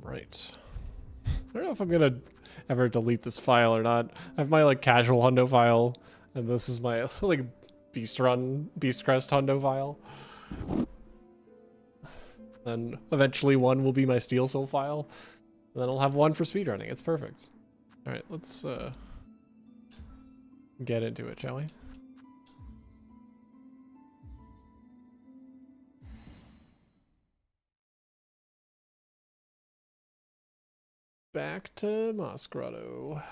Right. I don't know if I'm gonna ever delete this file or not. I have my like casual hundo file, and this is my like Beast Crest hundo file. Then eventually one will be my Steel Soul file, and then I'll have one for speedrunning. It's perfect. All right, let's get into it, shall we? Back to Moss Grotto.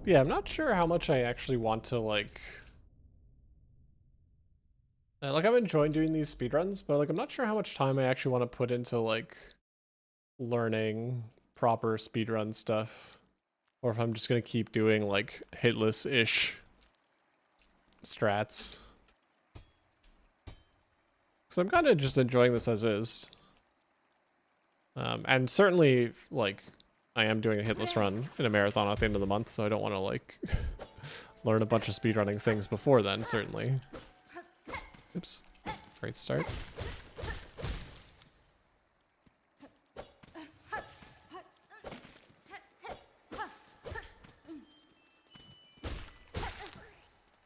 Yeah, I'm not sure how much I actually want to like I'm enjoying doing these speedruns, but like I'm not sure how much time I actually want to put into like learning proper speedrun stuff, or if I'm just gonna keep doing like hitless-ish strats. Because I'm kind of just enjoying this as is. And certainly, like, I am doing a hitless run in a marathon at the end of the month, so I don't want to, like, learn a bunch of speedrunning things before then, certainly. Oops. Great start.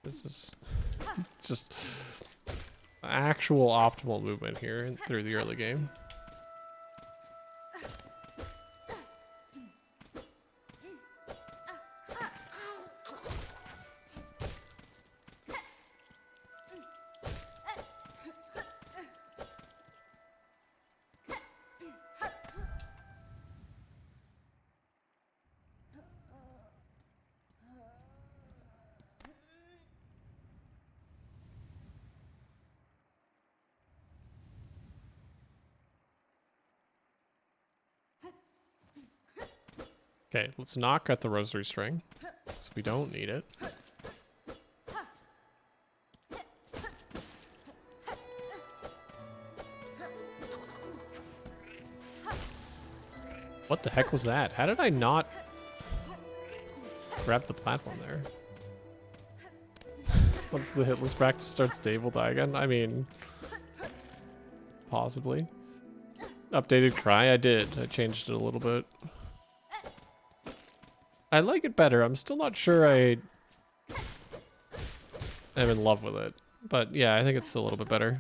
This is just actual optimal movement here through the early game. Okay, let's not cut the rosary string, because we don't need it. What the heck was that? How did I not grab the platform there? Once the hitless practice starts, Dave will die again? I mean, possibly. Updated cry? I did. I changed it a little bit. I like it better. I'm still not sure I am in love with it. But yeah, I think it's a little bit better.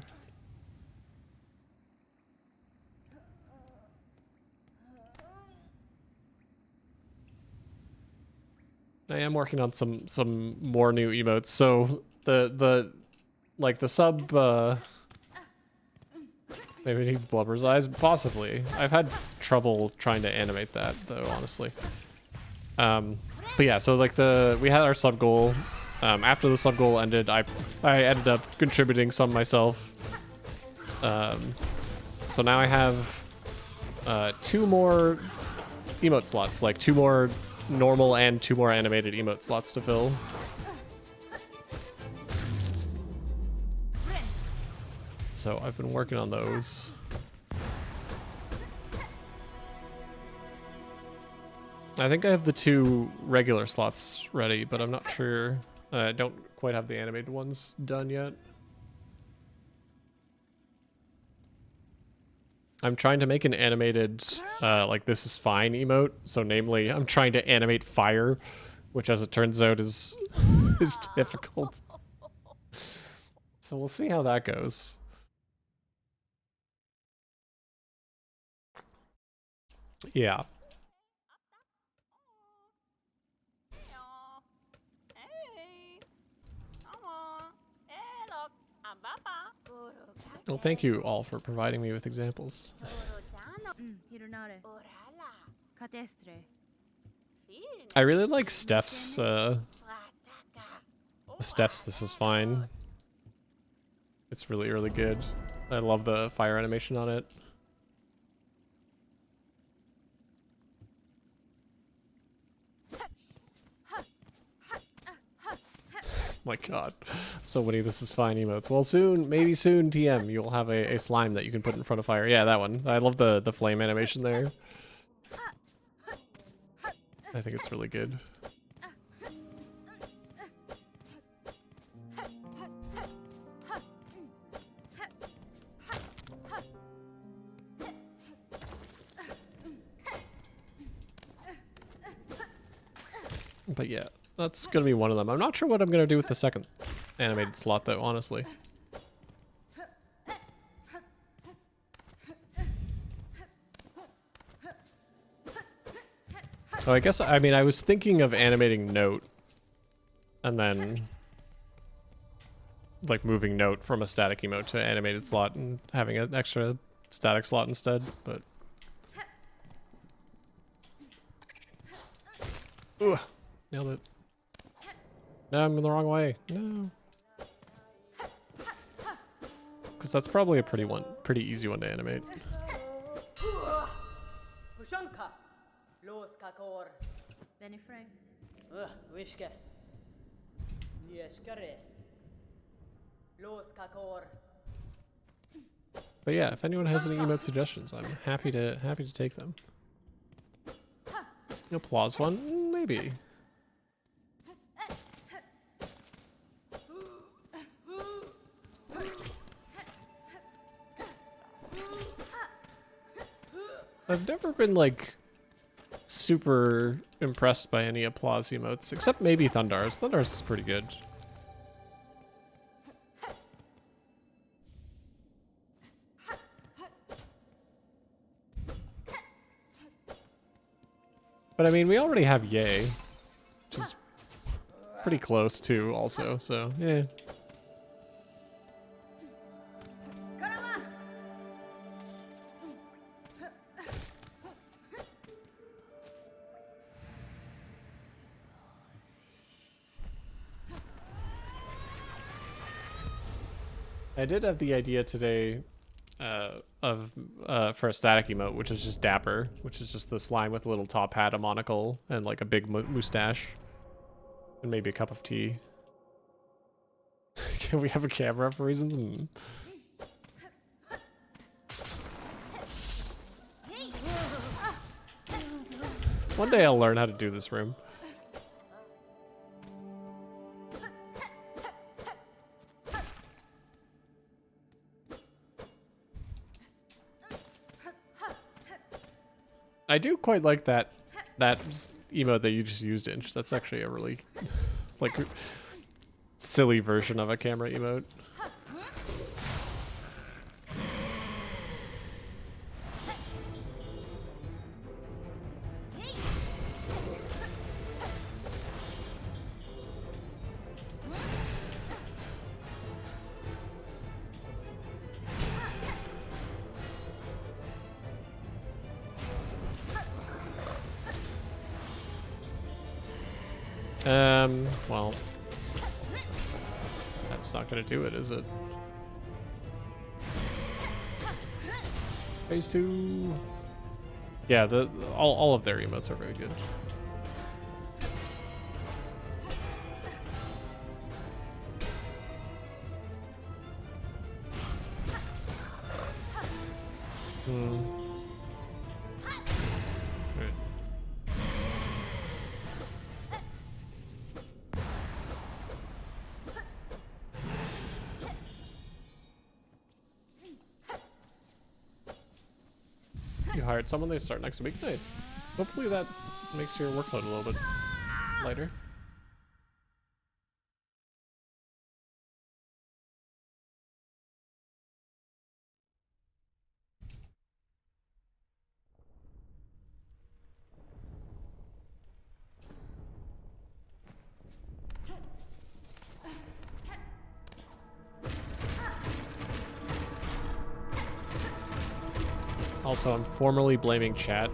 I am working on some more new emotes. So the sub maybe it needs Blubber's eyes, possibly. I've had trouble trying to animate that though, honestly. But yeah, so like we had our sub goal. After the sub goal ended, I ended up contributing some myself. So now I have 2 more emote slots, like 2 more normal and 2 more animated emote slots to fill. So I've been working on those. I think I have the 2 regular slots ready, but I'm not sure. I don't quite have the animated ones done yet. I'm trying to make an animated, like, this is fine emote. So namely, I'm trying to animate fire, which as it turns out is difficult. So we'll see how that goes. Yeah. Well, thank you all for providing me with examples. I really like Steph's, This is fine. It's really, really good. I love the fire animation on it. my god. So many this is fine emotes. Well, soon, maybe soon, TM, you'll have a slime that you can put in front of fire. Yeah, that one. I love the flame animation there. I think it's really good. But yeah, that's gonna be one of them. I'm not sure what I'm gonna do with the second animated slot though, honestly. So I guess, I mean, I was thinking of animating Note and then like moving Note from a static emote to animated slot and having an extra static slot instead, but ugh, nailed it. No, I'm in the wrong way. No. Because that's probably a pretty easy one to animate. But yeah, if anyone has any emote suggestions, I'm happy to take them. Applause one? Maybe. I've never been like super impressed by any applause emotes, except maybe Thundar's. Thundar's is pretty good. But I mean, we already have Yay, which is pretty close too also, so yeah. I did have the idea today for a static emote, which is just Dapper, which is just the slime with a little top hat, a monocle, and like a big mustache, and maybe a cup of tea. Can we have a camera for reasons? One day I'll learn how to do this room. I do quite like that emote that you just used, Inch. That's actually a really like silly version of a camera emote. Well, that's not gonna do it, is it? Phase 2. Yeah, all of their emotes are very good. Right. You hired someone, they start next week. Nice. Hopefully that makes your workload a little bit lighter. Also, I'm formally blaming chat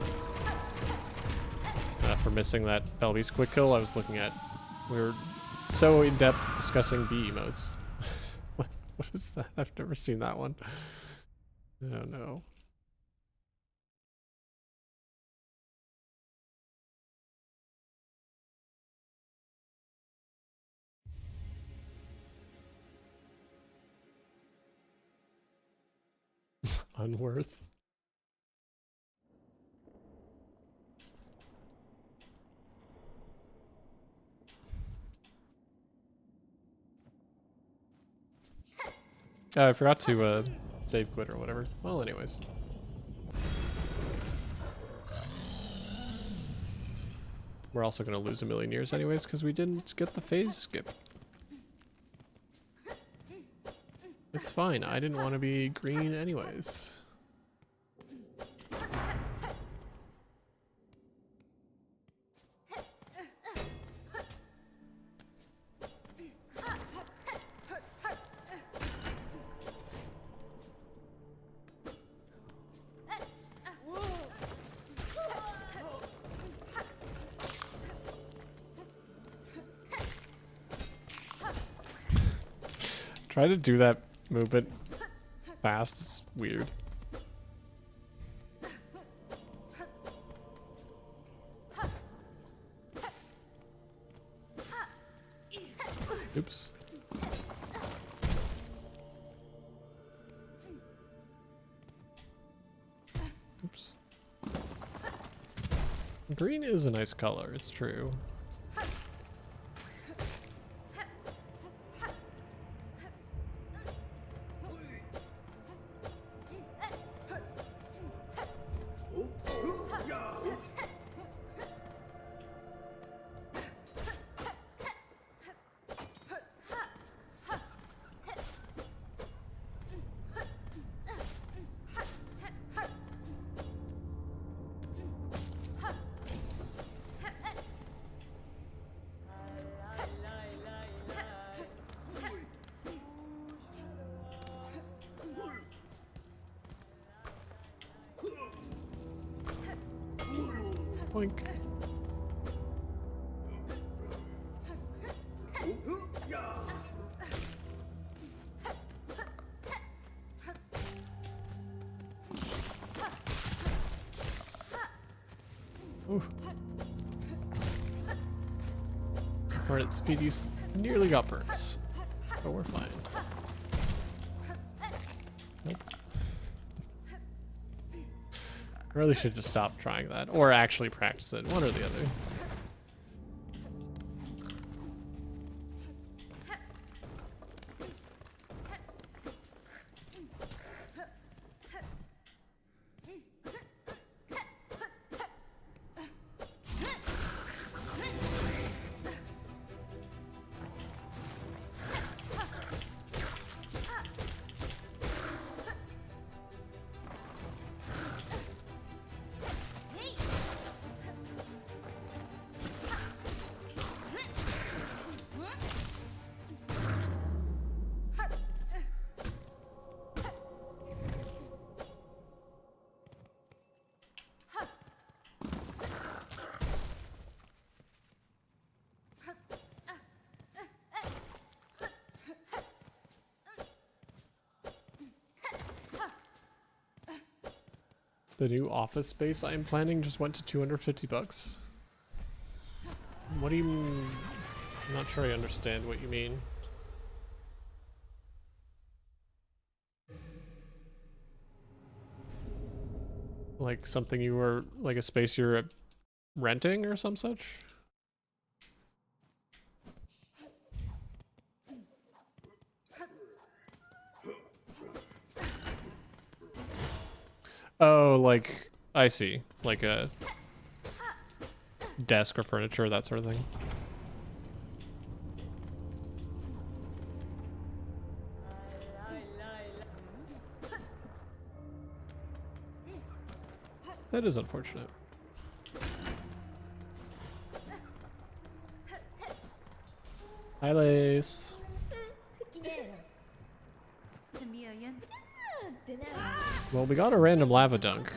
for missing that Belby's quick kill. I was looking at, we were so in depth discussing B emotes. what is that? I've never seen that one. Oh no. Unworth. I forgot to save quit or whatever. Well, anyways. We're also going to lose a million years anyways because we didn't get the phase skip. It's fine. I didn't want to be green anyways. Try to do that movement fast, it's weird. Oops. Oops. Green is a nice color, it's true. Boink. Ooh. Hornet's feeties nearly got burnt, but we're fine. Nope. I really should just stop trying that, or actually practice it, one or the other. The new office space I am planning just went to 250 bucks. What do you mean? I'm not sure I understand what you mean. Like something you were, like a space you're renting or some such? Oh, like, I see. Like a desk or furniture, that sort of thing. That is unfortunate. Hi, Lace. Well, we got a random lava dunk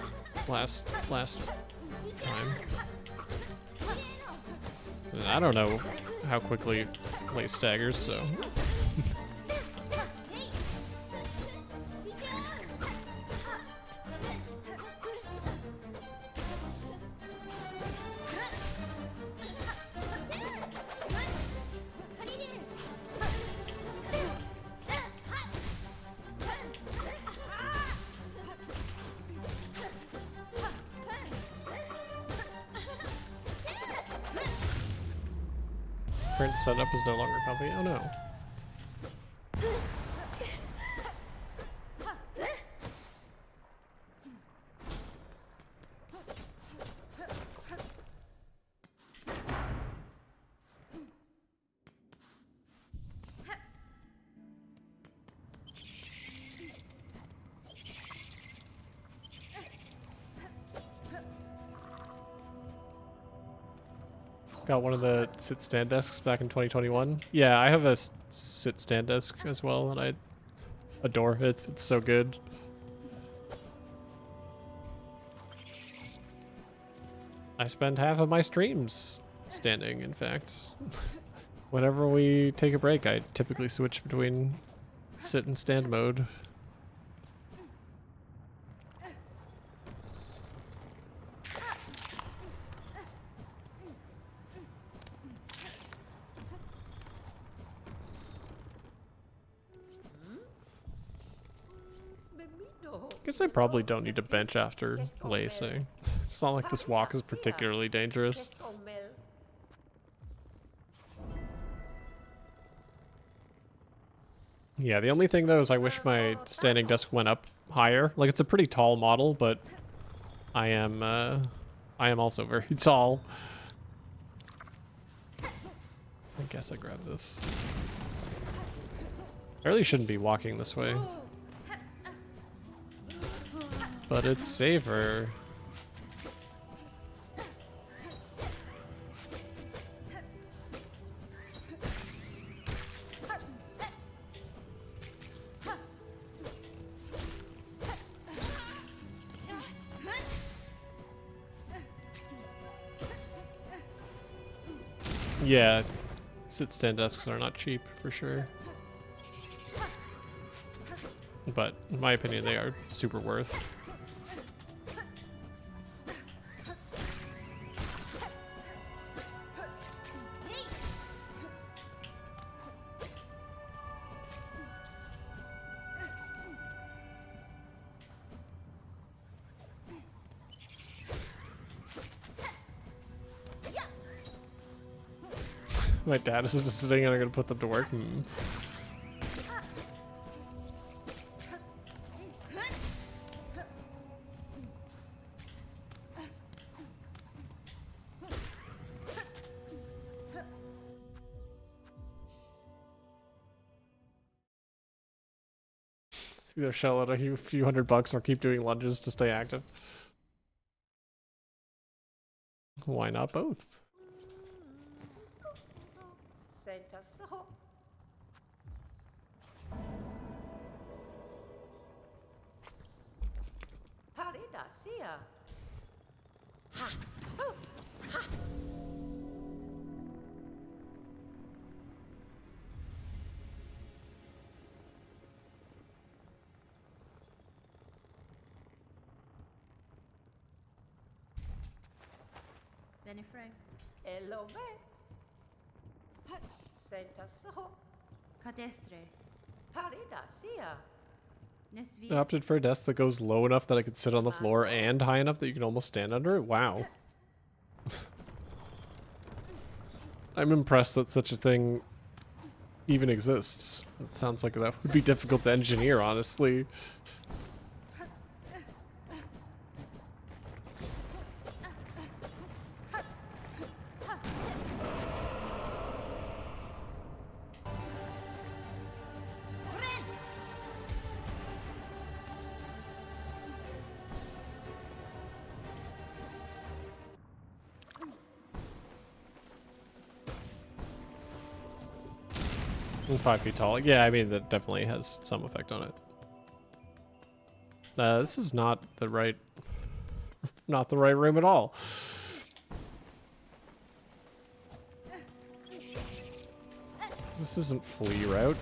last time. And I don't know how quickly Lace staggers, so. Current setup is no longer comfy. Oh no. Got one of the sit-stand desks back in 2021. Yeah, I have a sit-stand desk as well, and I adore it. It's so good. I spend half of my streams standing, in fact. Whenever we take a break, I typically switch between sit and stand mode. Guess I probably don't need to bench after lacing. It's not like this walk is particularly dangerous. Yeah, the only thing though is I wish my standing desk went up higher. Like, it's a pretty tall model, but I am also very tall. I guess I grab this. I really shouldn't be walking this way. But it's safer. Yeah, sit-stand desks are not cheap for sure. But in my opinion, they are super worth. My dad is visiting and I'm gonna put them to work. Either shell out a few $100 or keep doing lunges to stay active. Why not both? I opted for a desk that goes low enough that I could sit on the floor and high enough that you can almost stand under it. Wow. I'm impressed that such a thing even exists. It sounds like that would be difficult to engineer, honestly. And 5 feet tall. Yeah, I mean, that definitely has some effect on it. This is not the right room at all. This isn't flea route.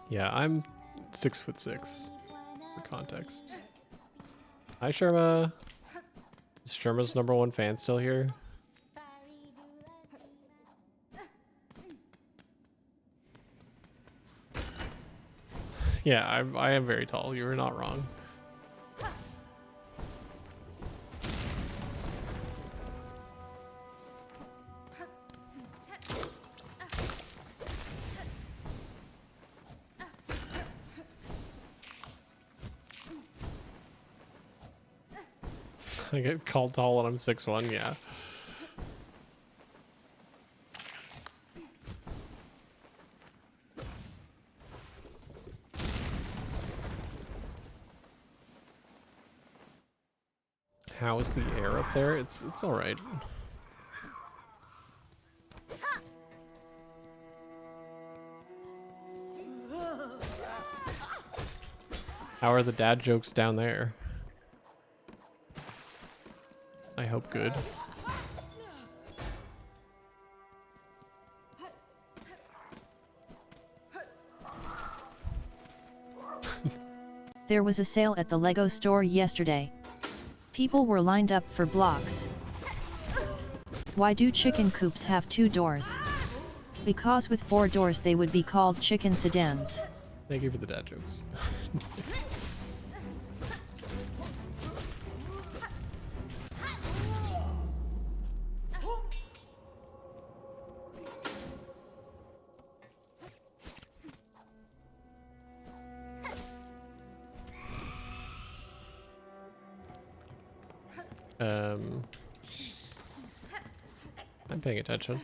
Yeah, I'm 6'6" for context. Hi, Sherma. Is Sherma's #1 fan still here? Yeah, I am very tall. You were not wrong. I get called tall when I'm 6'1", yeah. How is the air up there? It's all right. How are the dad jokes down there? I hope good. There was a sale at the Lego store yesterday. People were lined up for blocks. Why do chicken coops have 2 doors? Because with 4 doors they would be called chicken sedans. Thank you for the dad jokes. I'm paying attention.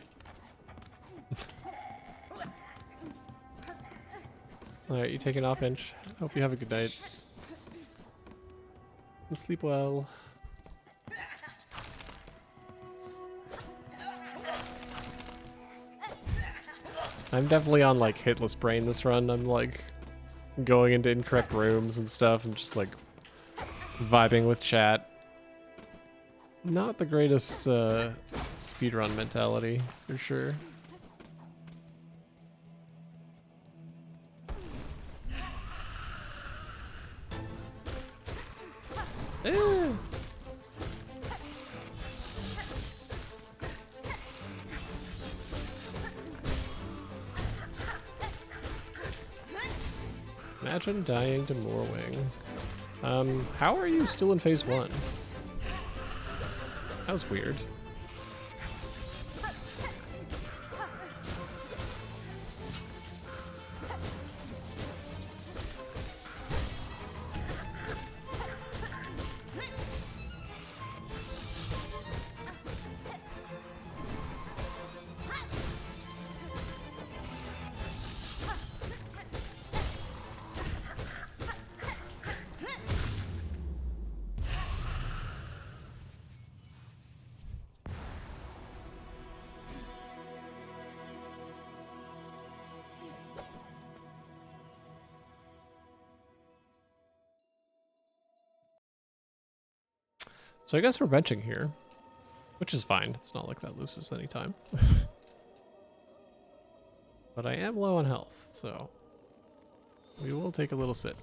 Alright, you taking off, Inch. Hope you have a good night. And sleep well. I'm definitely on like hitless brain this run. I'm like going into incorrect rooms and stuff and just like vibing with chat. Not the greatest speedrun mentality, for sure. Eh. Imagine dying to Moorwing. How are you still in phase 1? That was weird. So I guess we're benching here, which is fine. It's not like that loses any time. But I am low on health, so we will take a little sit.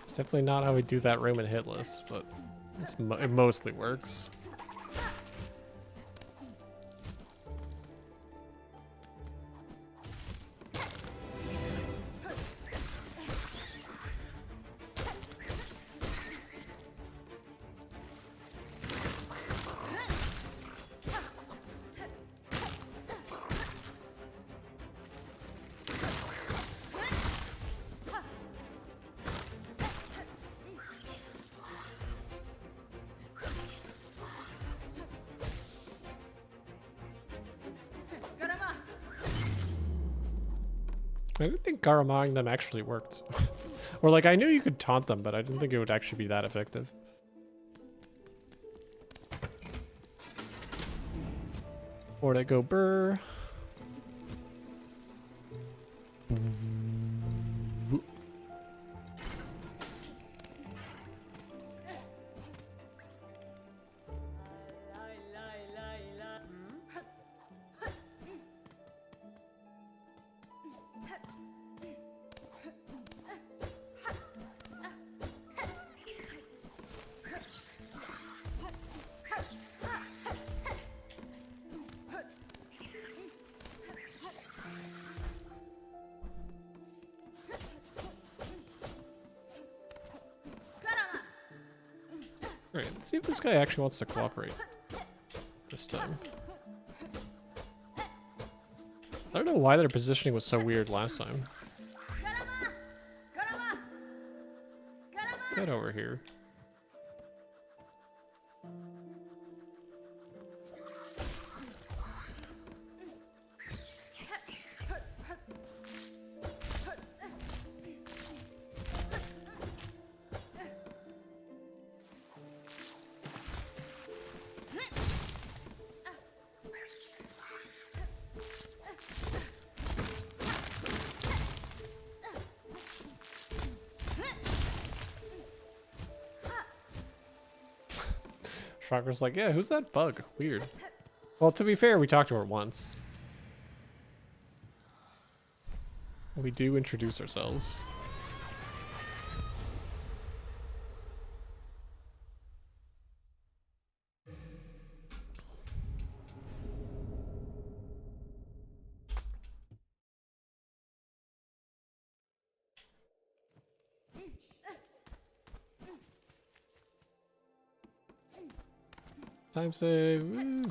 It's definitely not how we do that room in hitless, but it mostly works. I didn't think Garamaing them actually worked. Or like, I knew you could taunt them, but I didn't think it would actually be that effective. Or to go burr. Alright, let's see if this guy actually wants to cooperate this time. I don't know why their positioning was so weird last time. Get over here. Shocker's like, yeah, who's that bug? Weird. Well, to be fair, we talked to her once. We do introduce ourselves. Time save. Woo.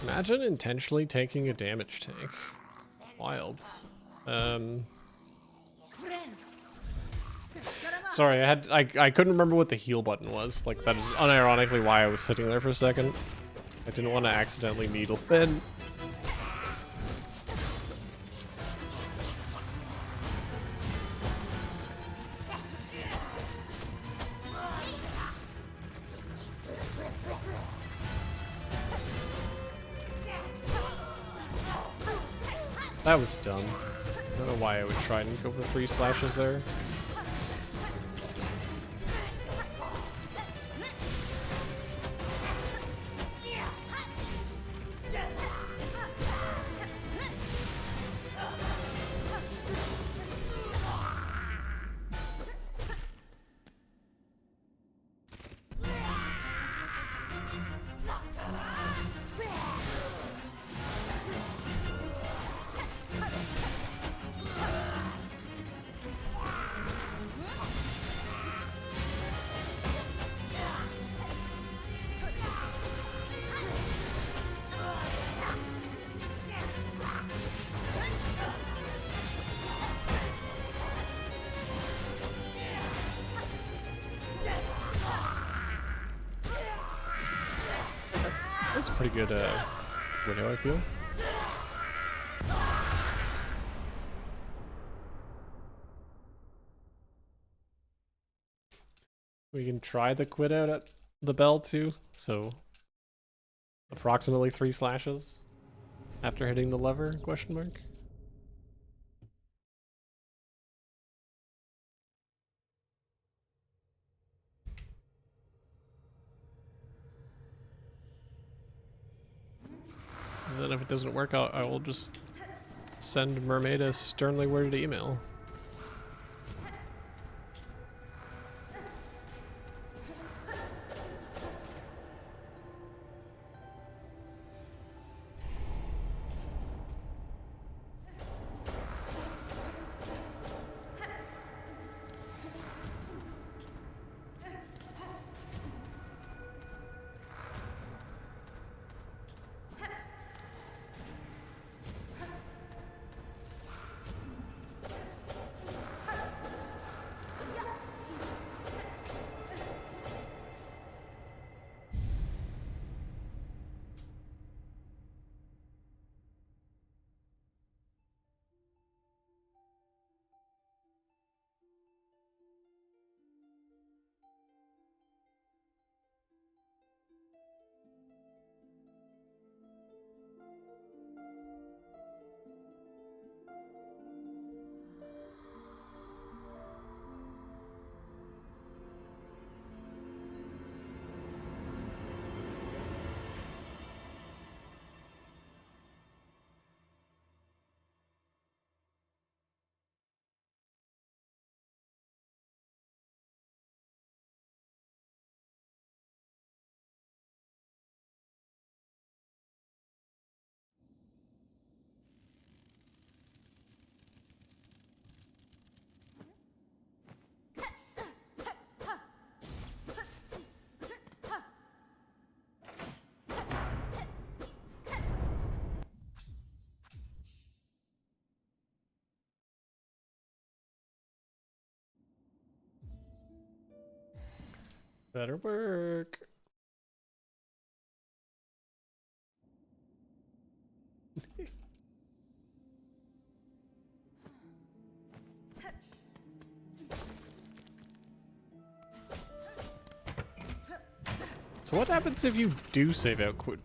Imagine intentionally taking a damage tank. Wild. Sorry, I couldn't remember what the heal button was. Like, that is unironically why I was sitting there for a second. I didn't want to accidentally needle Ben. That was dumb. I don't know why I would try and go for 3 slashes there. That's a pretty good window, I feel. We can try the quit out at the bell too, so approximately 3 slashes after hitting the lever, question mark. And then if it doesn't work out, I will just send Mermaid a sternly worded email. Better work. So what happens if you do save out quit?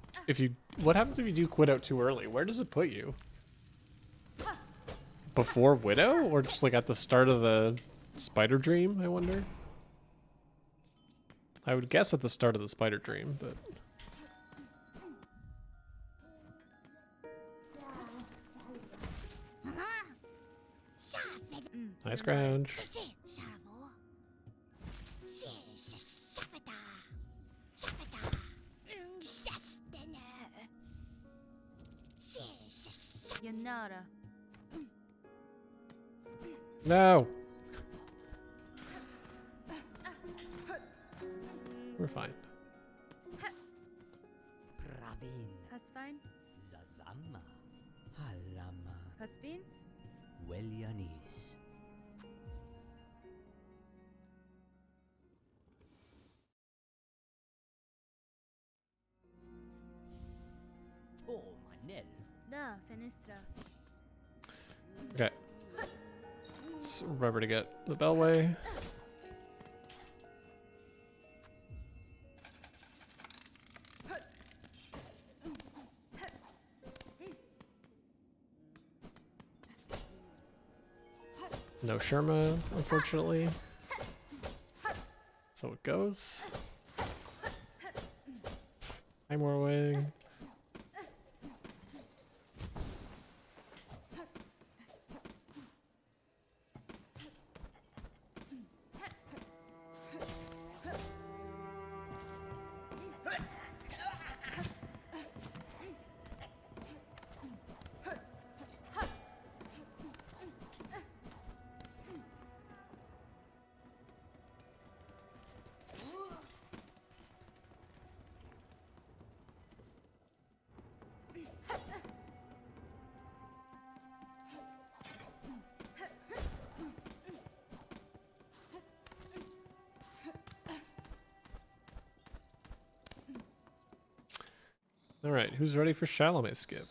What happens if you do quit out too early? Where does it put you? Before Widow, or just like at the start of the Spider Dream? I wonder. I would guess at the start of the Spider Dream, but nice scrounge. No. We're fine. Rabin. Hasfine? Zazama. Halama. Hasfin? Welyanis. Oh, Manel. Da, Fenestra. Okay. Let's remember to get the Bellway. No Sherma, unfortunately. So it goes. I'm more away. Alright, who's ready for Chalamet skip?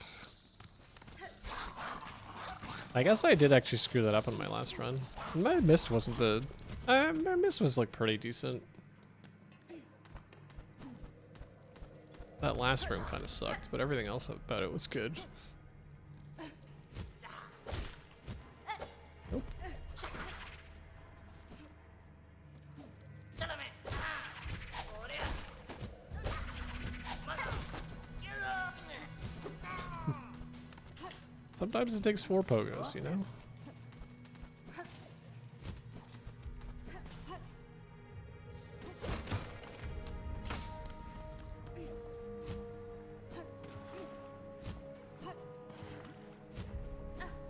I guess I did actually screw that up on my last run. My mist wasn't the... my mist was like pretty decent. That last room kind of sucked, but everything else about it was good. Nope. Sometimes it takes 4 pogos, you know?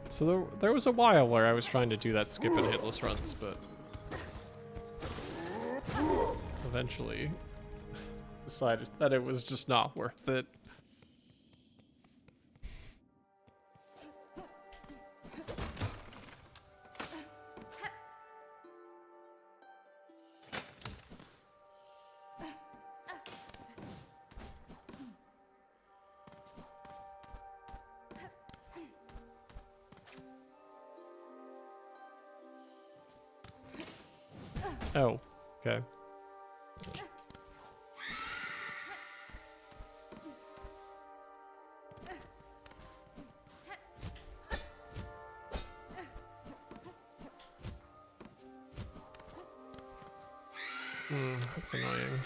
So there was a while where I was trying to do that skip and hitless runs, but eventually decided that it was just not worth it. Oh, okay. That's annoying.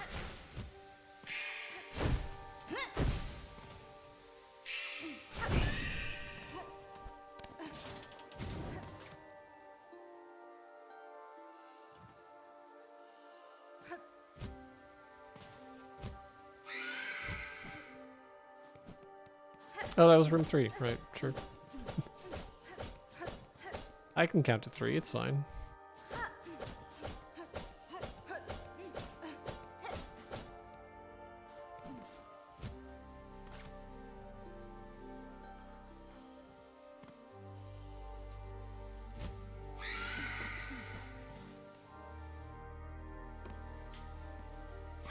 Oh, that was room 3, right, sure. I can count to 3, it's fine.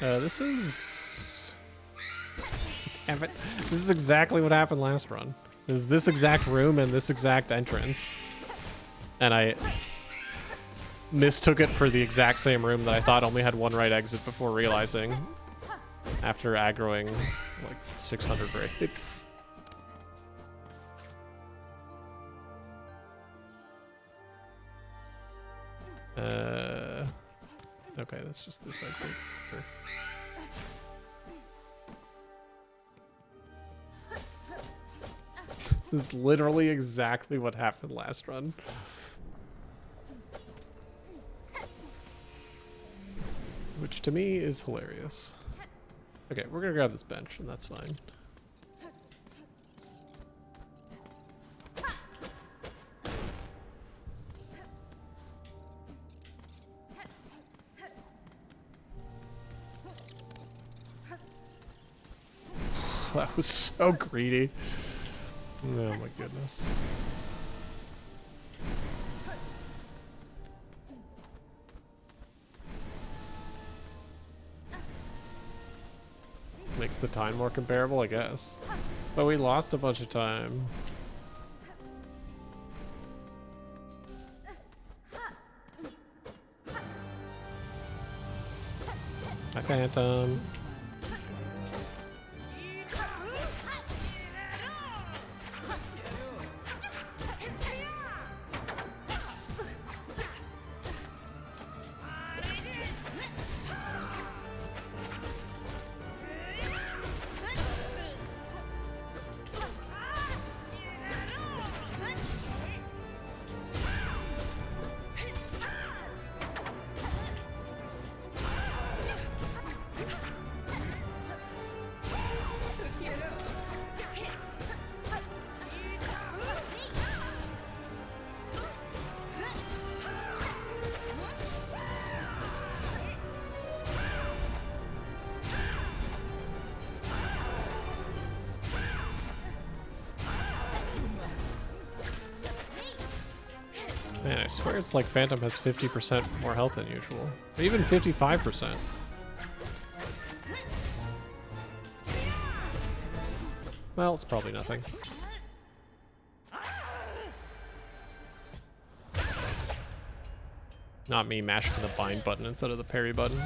This is... Damn it. This is exactly what happened last run. It was this exact room and this exact entrance. And I mistook it for the exact same room that I thought only had one right exit before realizing, after aggroing like 600 raids. Okay, that's just this exit. Sure. This is literally exactly what happened last run. Which to me is hilarious. Okay, we're gonna grab this bench and that's fine. That was so greedy. Oh my goodness. Makes the time more comparable, I guess. But we lost a bunch of time. Hi, Phantom. Man, I swear it's like Phantom has 50% more health than usual. Or even 55%. Well, it's probably nothing. Not me mashing the bind button instead of the parry button.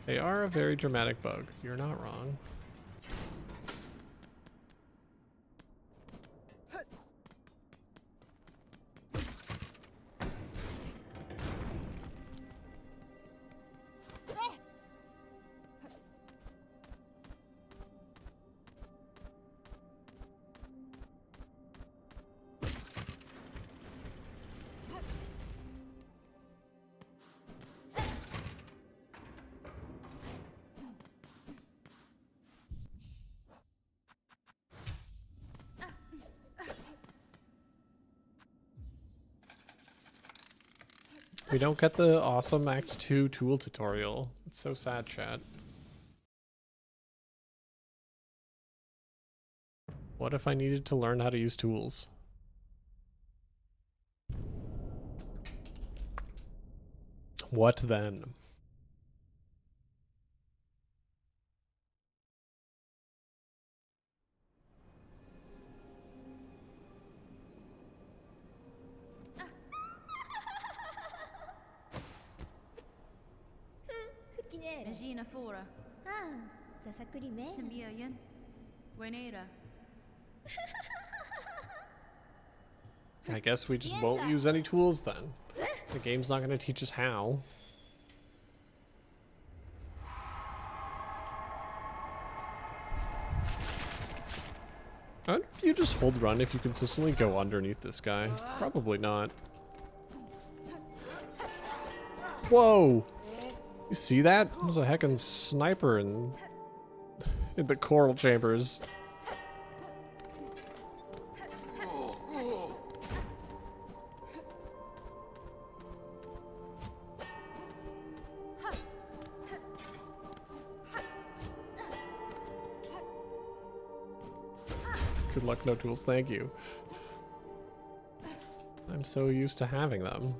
They are a very dramatic bug. You're not wrong. We don't get the awesome Act 2 tool tutorial. It's so sad, chat. What if I needed to learn how to use tools? What then? Regina Fora. Timbiayan. Wenera. I guess we just won't use any tools then. The game's not going to teach us how. I wonder if you just hold run if you consistently go underneath this guy. Probably not. Whoa! You see that? There's a heckin' sniper and in the coral chambers. Good luck, no tools, thank you. I'm so used to having them.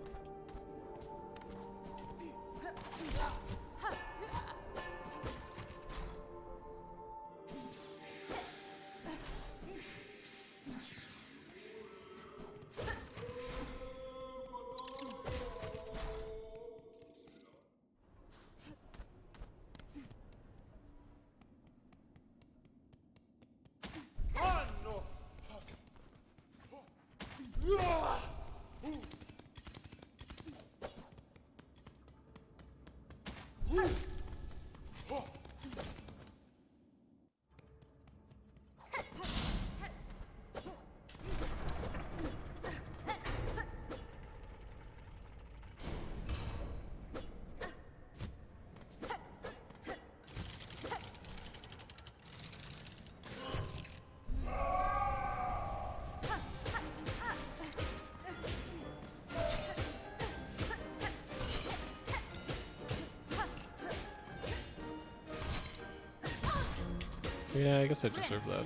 Yeah, I guess I deserve that.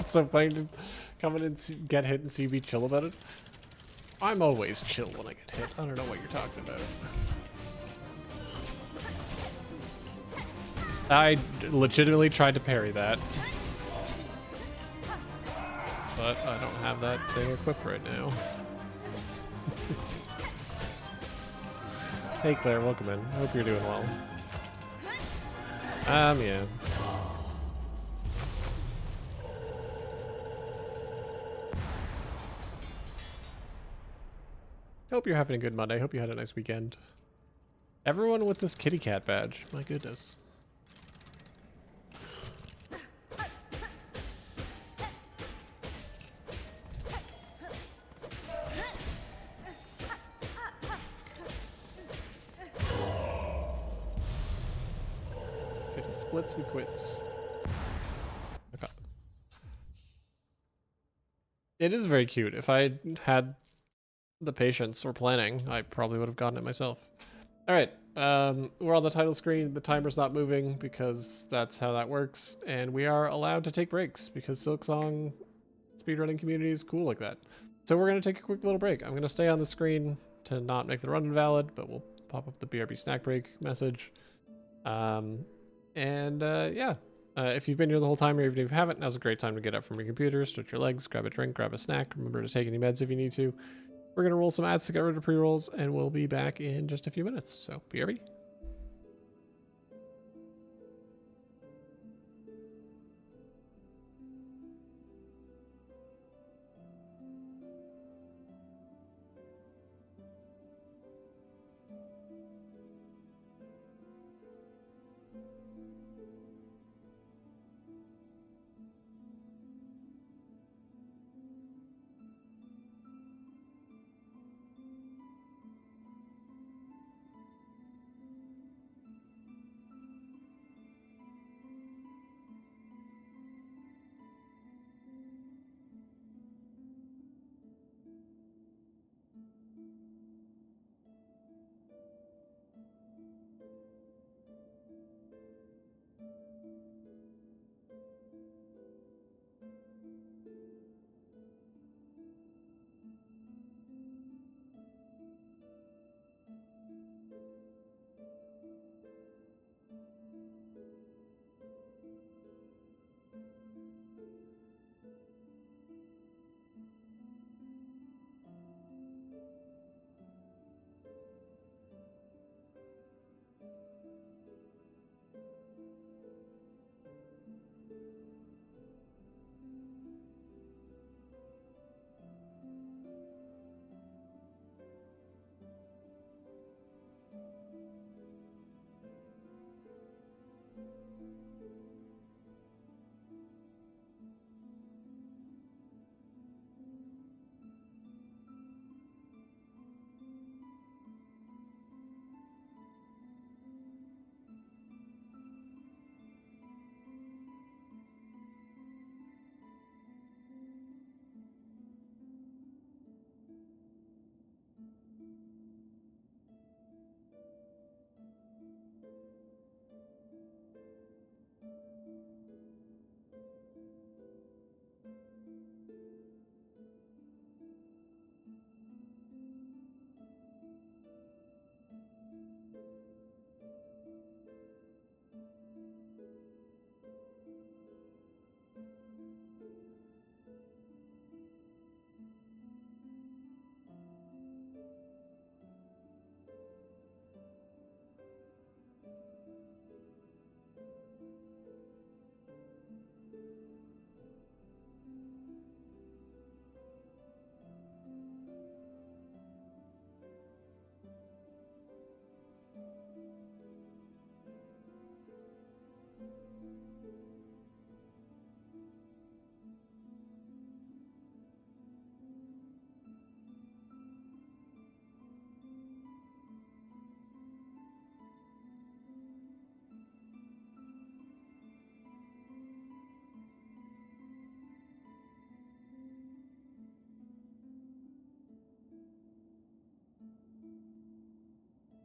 It's so funny to come in and get hit and see me chill about it. I'm always chill when I get hit. I don't know what you're talking about. I legitimately tried to parry that. But I don't have that thing equipped right now. Hey Claire, welcome in. I hope you're doing well. Yeah. Hope you're having a good Monday. Hope you had a nice weekend. Everyone with this kitty cat badge. My goodness. If it splits, we quits. Okay. It is very cute. If I had the patience or planning, I probably would have gotten it myself. All right, we're on the title screen. The timer's not moving because that's how that works, and we are allowed to take breaks because Silksong speedrunning community is cool like that. So we're gonna take a quick little break. I'm gonna stay on the screen to not make the run invalid, but we'll pop up the BRB snack break message. Yeah. If you've been here the whole time, or even if you haven't, now's a great time to get up from your computer, stretch your legs, grab a drink, grab a snack. Remember to take any meds if you need to. We're going to roll some ads to get rid of pre-rolls, and we'll be back in just a few minutes. So, BRB.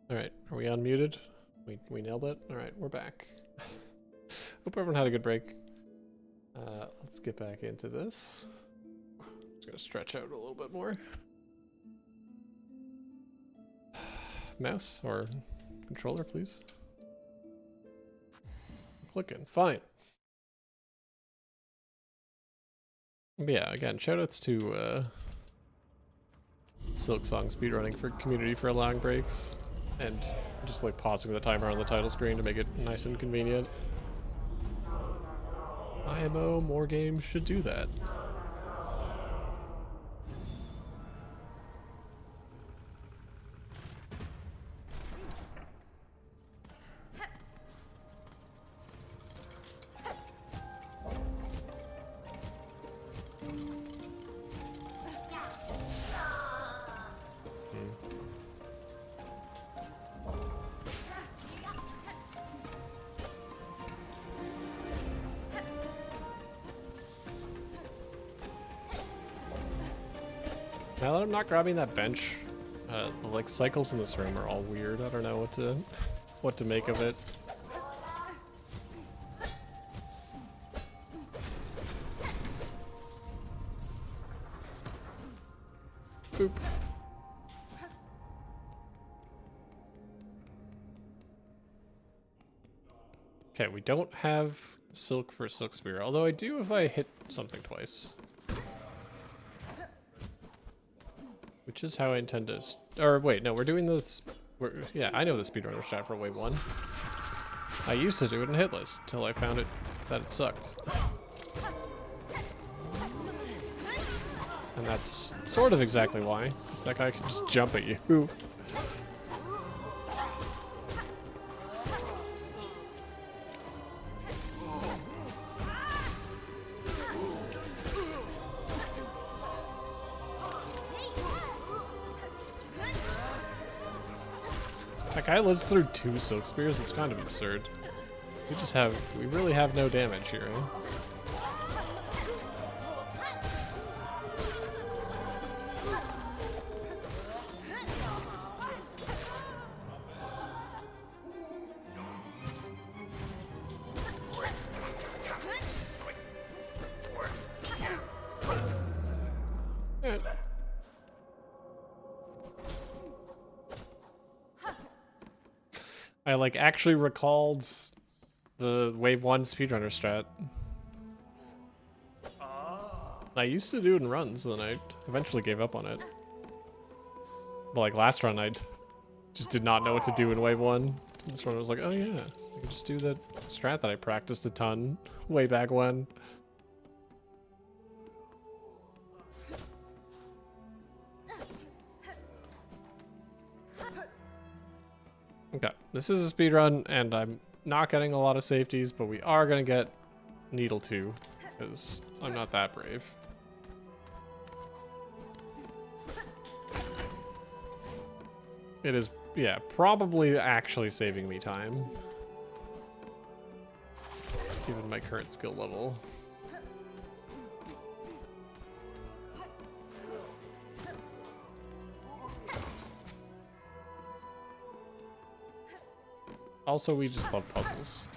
Alright, are we unmuted? We nailed it? Alright, we're back. Hope everyone had a good break. Let's get back into this. Just gonna stretch out a little bit more. Mouse or controller, please. Clicking, fine. But yeah, again, shoutouts to Silksong Speedrunning for community for allowing breaks, and just like pausing the timer on the title screen to make it nice and convenient. IMO, more games should do that. Now that I'm not grabbing that bench, the like cycles in this room are all weird. I don't know what to make of it. Boop. Okay, we don't have silk for silk spear, although I do if I hit something twice. Which is how I intend to, or wait, no, we're doing this, yeah, I know the speedrunner strat for wave 1. I used to do it in hitless, until I found it, that it sucked. And that's sort of exactly why, because that guy can just jump at you. That guy lives through 2 silk spears, it's kind of absurd. We really have no damage here, eh? I like actually recalled the wave 1 speedrunner strat. I used to do it in runs, then I eventually gave up on it. But like last run, I just did not know what to do in wave 1. This run I was like, oh yeah, I can just do that strat that I practiced a ton way back when. Okay, this is a speedrun, and I'm not getting a lot of safeties, but we are going to get Needle 2, because I'm not that brave. It is, yeah, probably actually saving me time, given my current skill level. Also, we just love puzzles.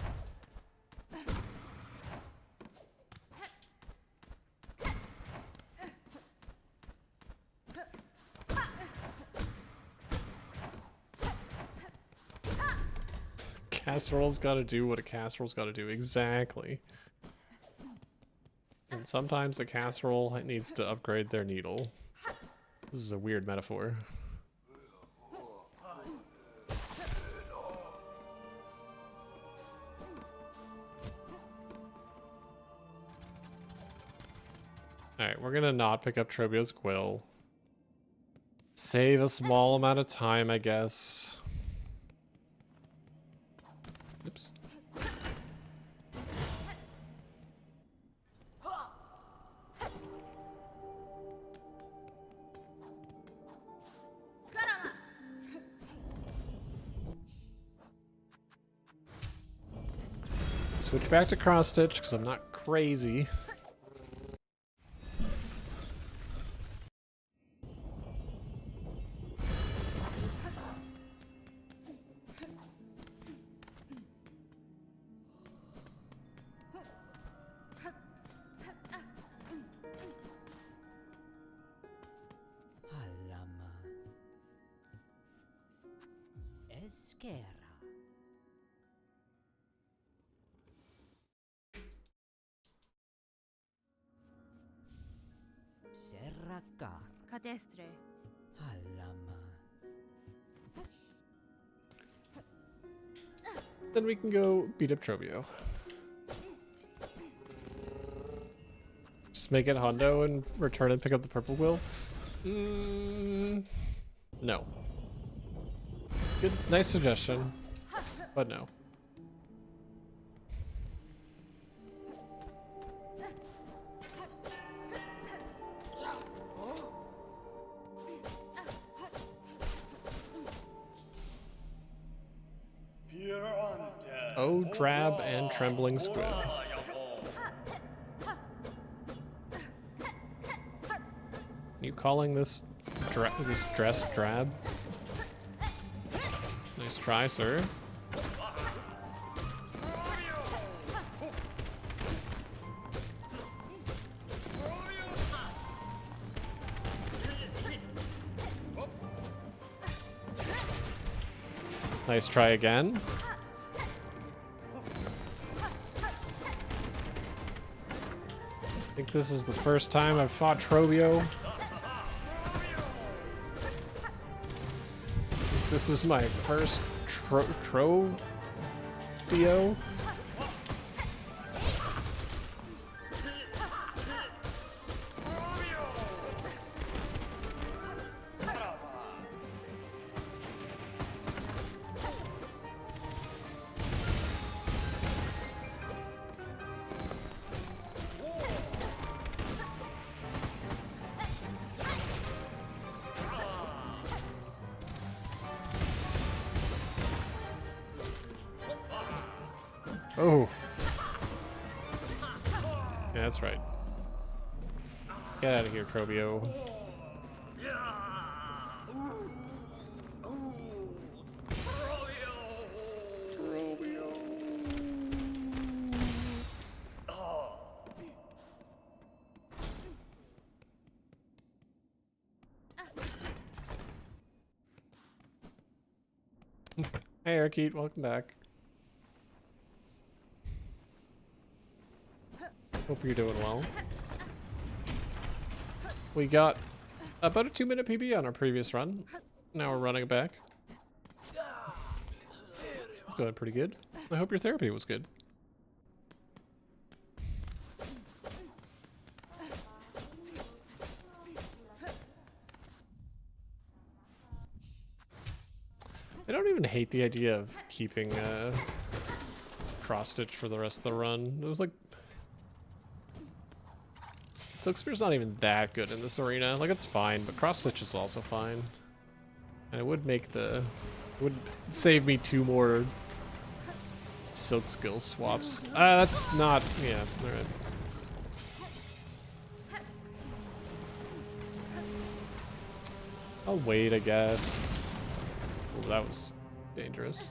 Casserole's gotta do what a casserole's gotta do, exactly. And sometimes a casserole needs to upgrade their needle. This is a weird metaphor. Alright, we're gonna not pick up Trebio's quill. Save a small amount of time, I guess. Oops. Switch back to cross stitch because I'm not crazy. Kera. Serrakar. Katestre. Alama. Then we can go beat up Trobio. Just make it Hondo and return and pick up the purple quill? No. Good, nice suggestion, but no. Oh, drab and trembling squid. You calling this dress drab? Nice try, sir. Nice try again. I think this is the first time I've fought Trobio. This is my first Tro-Dio. Oh. Yeah, that's right. Get out of here, Trobio. Hey, Arkit, welcome back. Hope you're doing well. We got about a 2-minute PB on our previous run. Now we're running it back. It's going pretty good. I hope your therapy was good. I don't even hate the idea of keeping cross stitch for the rest of the run. It was like Silksong's not even that good in this arena. Like, it's fine, but cross stitch is also fine. And it would make it would save me 2 more silk skill swaps. That's not, yeah, alright. I'll wait, I guess. Oh, that was dangerous.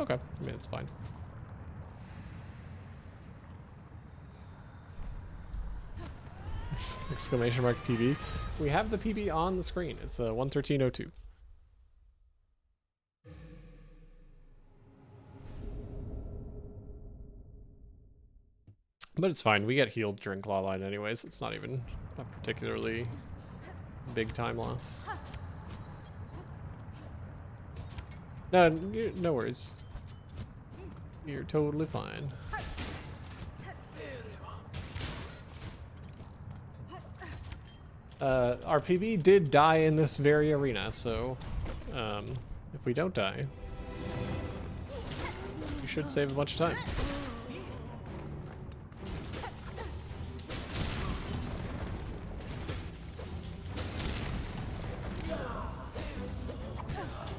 Okay, I mean, it's fine. Exclamation mark PB. We have the PB on the screen. It's a 113.02. But it's fine. We get healed during Clawline anyways. It's not even a particularly big time loss. No, no worries. You're totally fine. Our PB did die in this very arena, so if we don't die, we should save a bunch of time.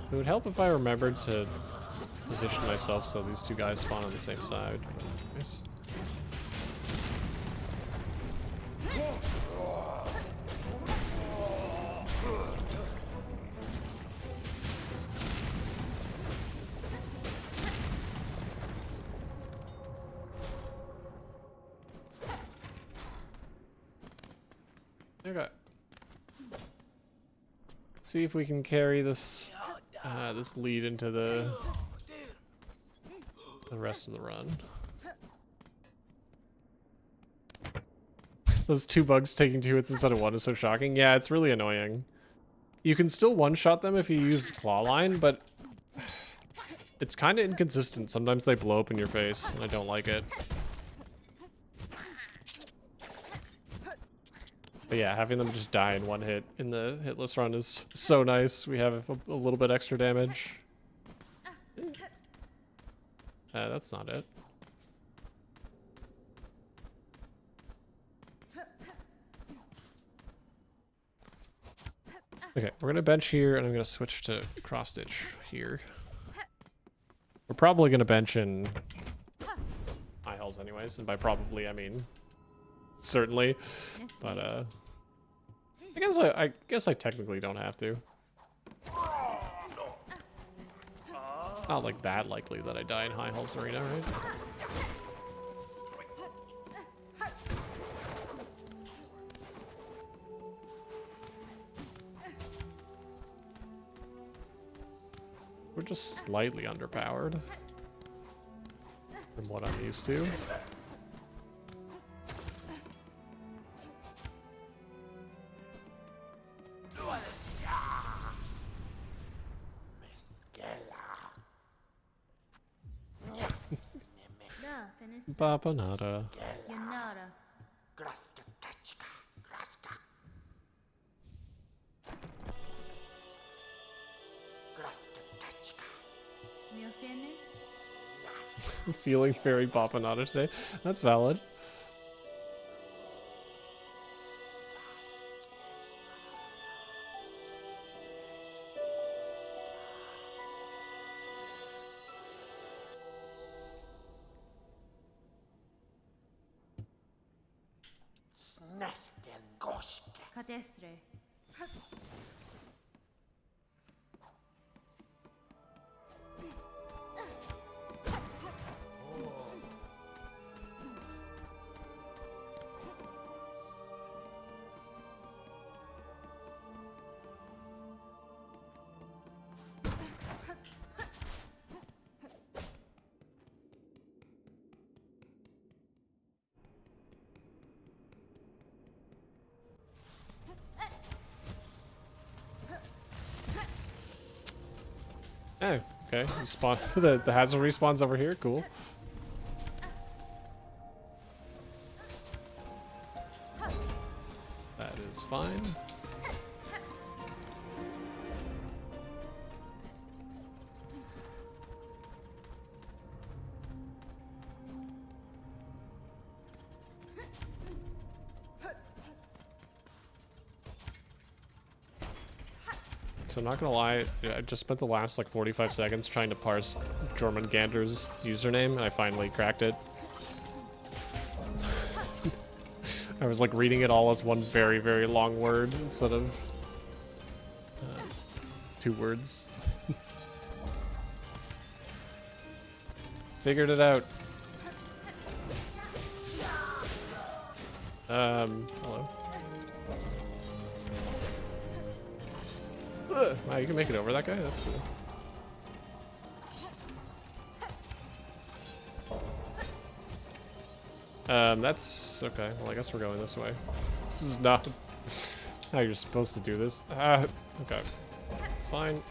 It would help if I remembered to position myself so these 2 guys spawn on the same side. Nice. Okay. Let's see if we can carry this this lead into the rest of the run. Those 2 bugs taking 2 hits instead of 1 is so shocking. Yeah, it's really annoying. You can still one-shot them if you use the claw line, but it's kind of inconsistent. Sometimes they blow up in your face, and I don't like it. But yeah, having them just die in 1 hit in the hitless run is so nice. We have a little bit extra damage. That's not it. Okay, we're gonna bench here, and I'm gonna switch to cross stitch here. We're probably gonna bench in high hulls anyways, and by probably I mean certainly. But I guess I technically don't have to. Not like that likely that I die in high hulls arena, right? We're just slightly underpowered from what I'm used to. Da, finis. Babanada. Yanara. Mio fene. Feeling very Babanada today. That's valid. Katestre. Oh, okay. You spawn the hazard respawns over here. Cool. That is fine. So I'm not gonna lie, I just spent the last like 45 seconds trying to parse German Gander's username, and I finally cracked it. I was like reading it all as one very, very long word instead of 2 words. Figured it out. Hello. Wow, you can make it over that guy? That's cool. That's okay. Well, I guess we're going this way. This is not how you're supposed to do this. Okay. It's fine.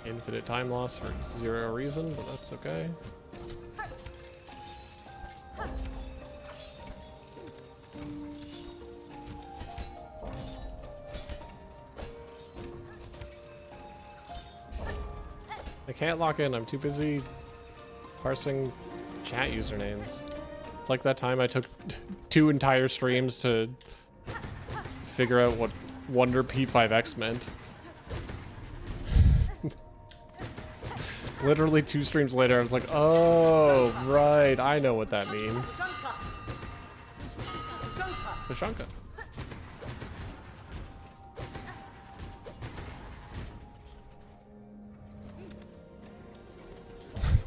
Infinite time loss for 0 reason, but that's okay. I can't lock in. I'm too busy parsing chat usernames. It's like that time I took 2 entire streams to figure out what Wonder P5X meant. Literally 2 streams later, I was like, oh, right, I know what that means. Pashanka.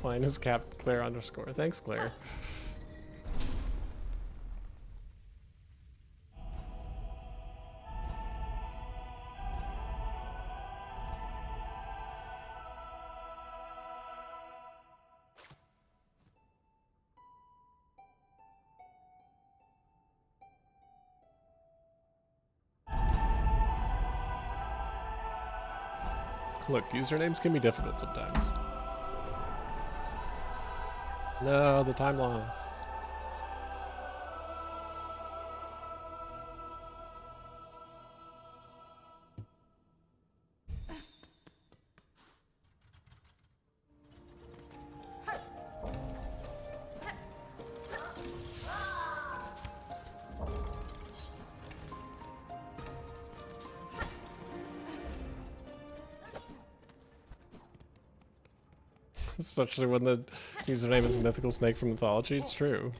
Mine is Claire_. Thanks, Claire. Look, usernames can be difficult sometimes. No, the time loss. Especially when the username is Mythical Snake from Mythology, it's true.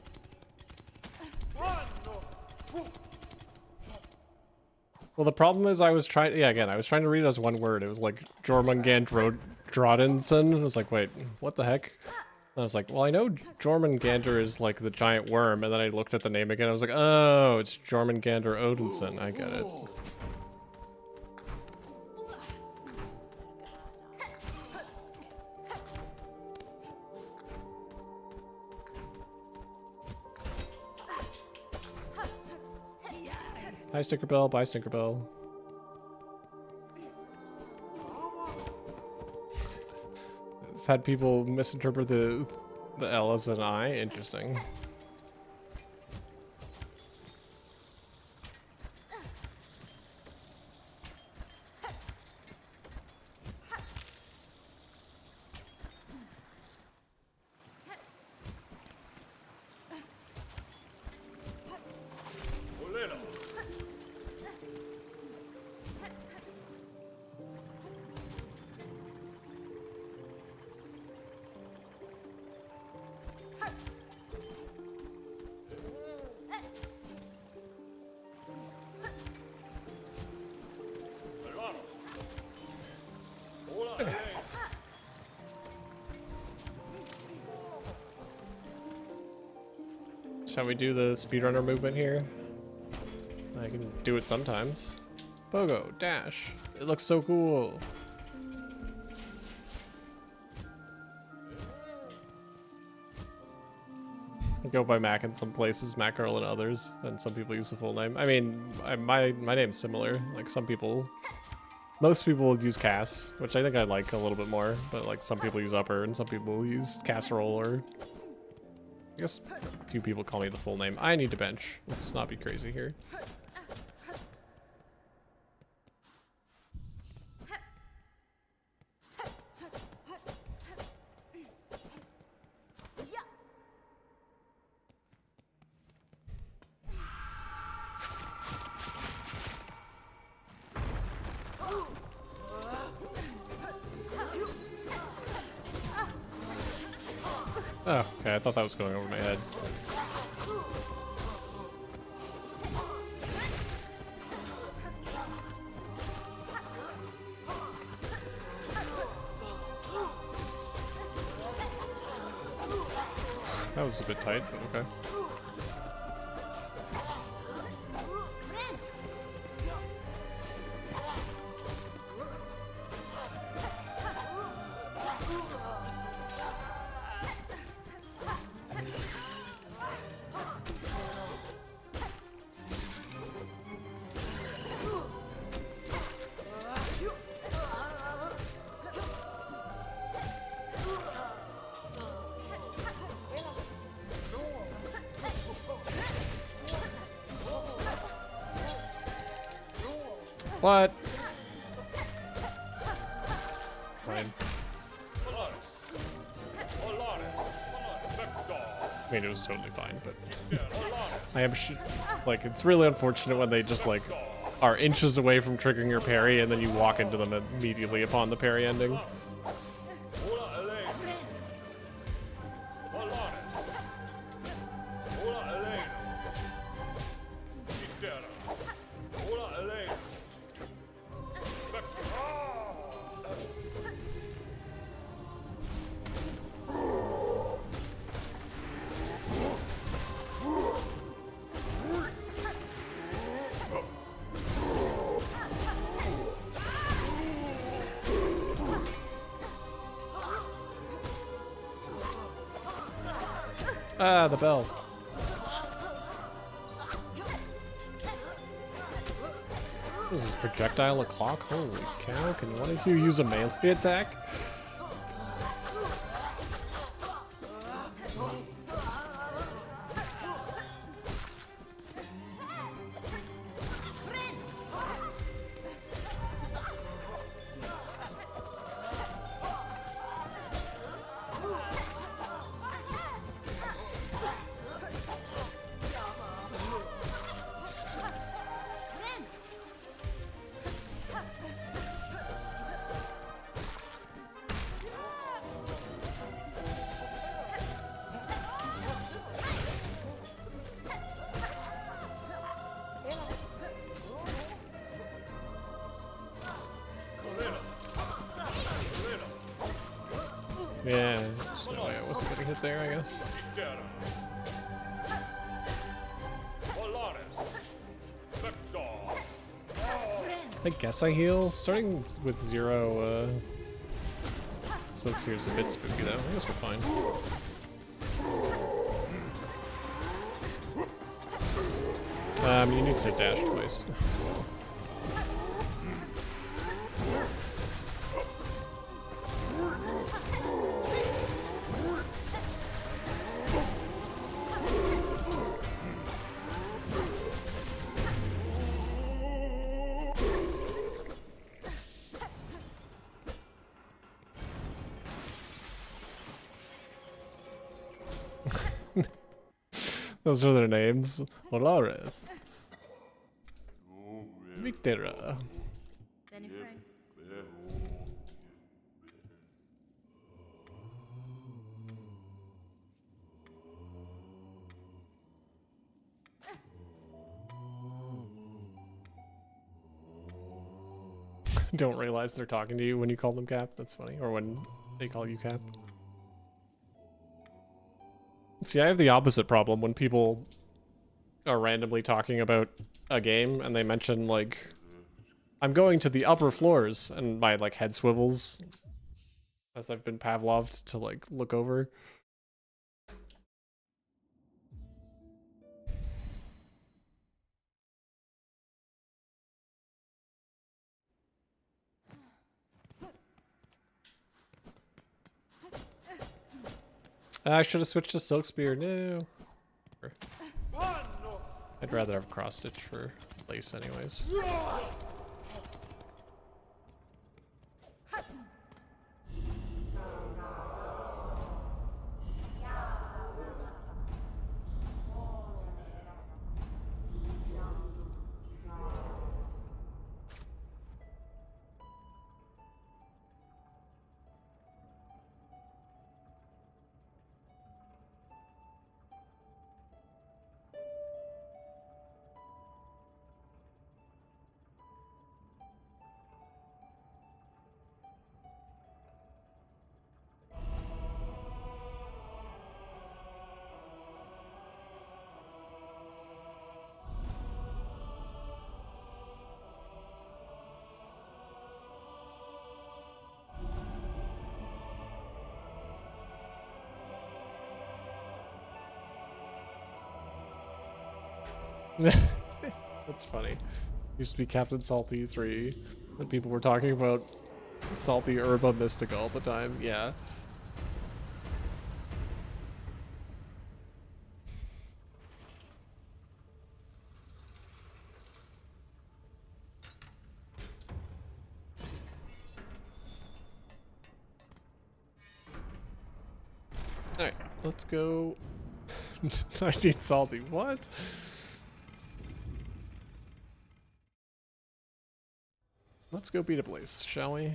Well, the problem is I was trying, I was trying to read it as one word. It was like Jormungandrodinson. I was like, wait, what the heck? And I was like, well, I know Jormungandr is like the giant worm, and then I looked at the name again. I was like, oh, it's Jormungandr Odinson. I get it. Hi, Stinkerbell. Bye, Stinkerbell. I've had people misinterpret the L as an I. Interesting. Shall we do the speedrunner movement here? I can do it sometimes. Pogo, dash. It looks so cool. I go by Mac in some places, Mackerel in others, and some people use the full name. I mean, my name's similar. Like some people, most people use Cass, which I think I like a little bit more, but like some people use Upper and some people use Casserole, or I guess a few people call me the full name. I need to bench. Let's not be crazy here. Oh, okay, I thought that was going over my head. That was a bit tight, but okay. What? Fine. I mean, it was totally fine, but I am like, it's really unfortunate when they just like are inches away from triggering your parry and then you walk into them immediately upon the parry ending. Ah, the bell. What is this, projectile o'clock? Holy cow, can one of you use a melee attack? Yeah, there's no way I wasn't getting hit there, I guess. I guess I heal. Starting with 0, Silk here's a bit spooky though. I guess we're fine. You need to dash twice. Those are their names. Dolores. Victera. Benny Frank. Don't realize they're talking to you when you call them Cap. That's funny. Or when they call you Cap. See, I have the opposite problem when people are randomly talking about a game and they mention, like, I'm going to the upper floors, and my, like, head swivels as I've been Pavloved to, like, look over. I should have switched to Silk Spear. No. I'd rather have cross stitch for lace anyways. That's funny. Used to be Captain Salty 3, and people were talking about Salty Herba Mystica all the time. Yeah. Alright, let's go. I need Salty. What? Let's go beat a place, shall we?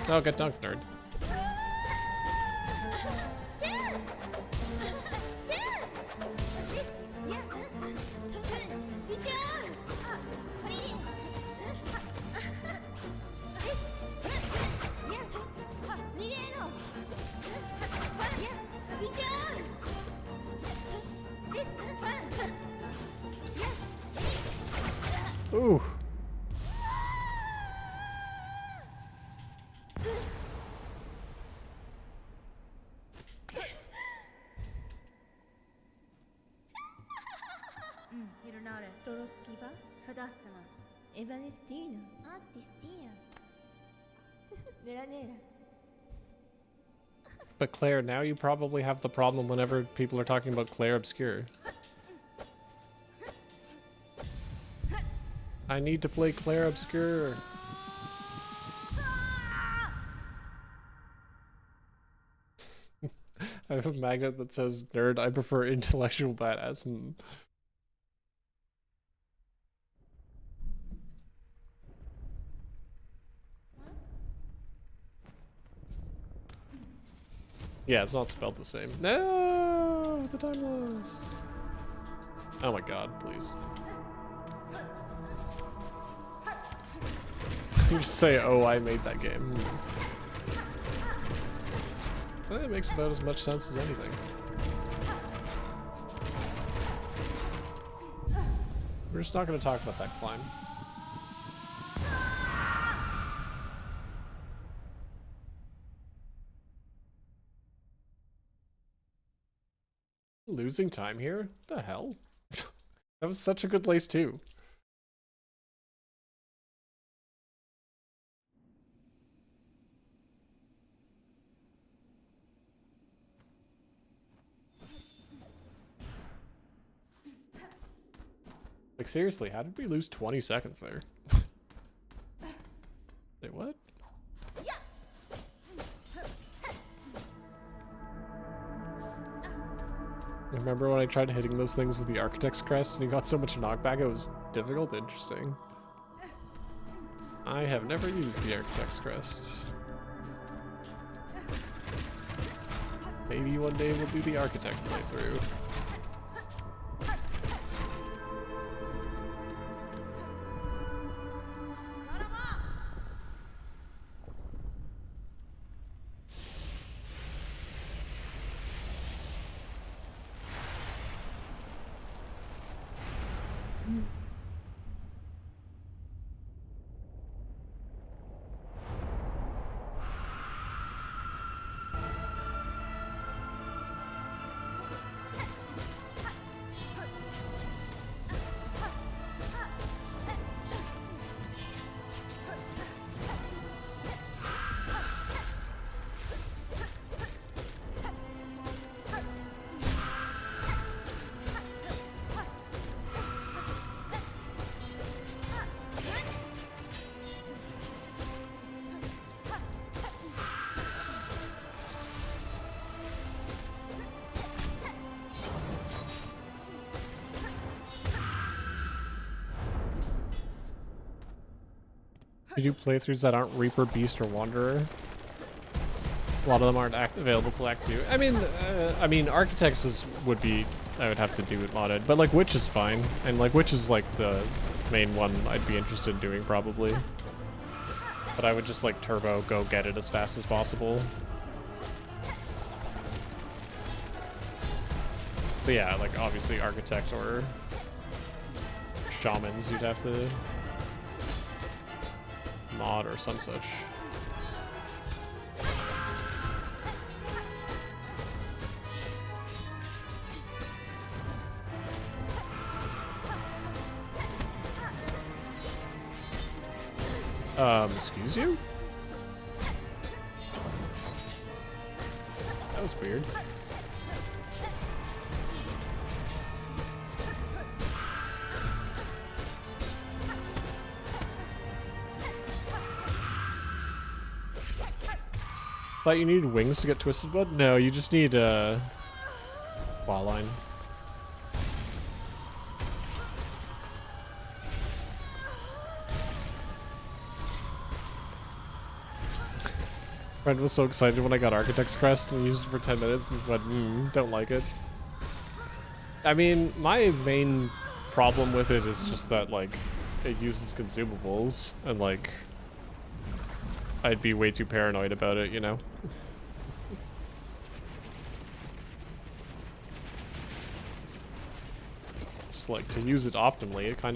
Oh, get dunked, nerd. Ooh. Hironare. Torokkiba, Fadastana. Evanestina, Artistia. Nera nera. But Claire, now you probably have the problem whenever people are talking about Claire Obscure. I need to play Claire Obscure. I have a magnet that says, nerd, I prefer intellectual badass. Yeah, it's not spelled the same. No, the time loss. Oh my god, please. You just say, oh, I made that game. Well, it makes about as much sense as anything. We're just not going to talk about that climb. Losing time here? What the hell? That was such a good place too. Like seriously, how did we lose 20 seconds there? Wait, what? Remember when I tried hitting those things with the Architect's Crest and he got so much knockback it was difficult? Interesting. I have never used the Architect's Crest. Maybe one day we'll do the Architect playthrough. You do playthroughs that aren't Reaper, Beast, or Wanderer. A lot of them aren't available till Act 2. I mean, Architects would be, I would have to do it modded, but like Witch is fine, and like Witch is like the main one I'd be interested in doing probably. But I would just like turbo go get it as fast as possible. But yeah, like obviously Architect or Shamans you'd have to mod or some such. Excuse you? That was weird. Thought you needed wings to get Twisted Blood? No, you just need claw line. Friend was so excited when I got Architect's Crest and used it for 10 minutes and went, don't like it. I mean, my main problem with it is just that, like, it uses consumables, and, like, I'd be way too paranoid about it, you know? Just, like, to use it optimally, it kind of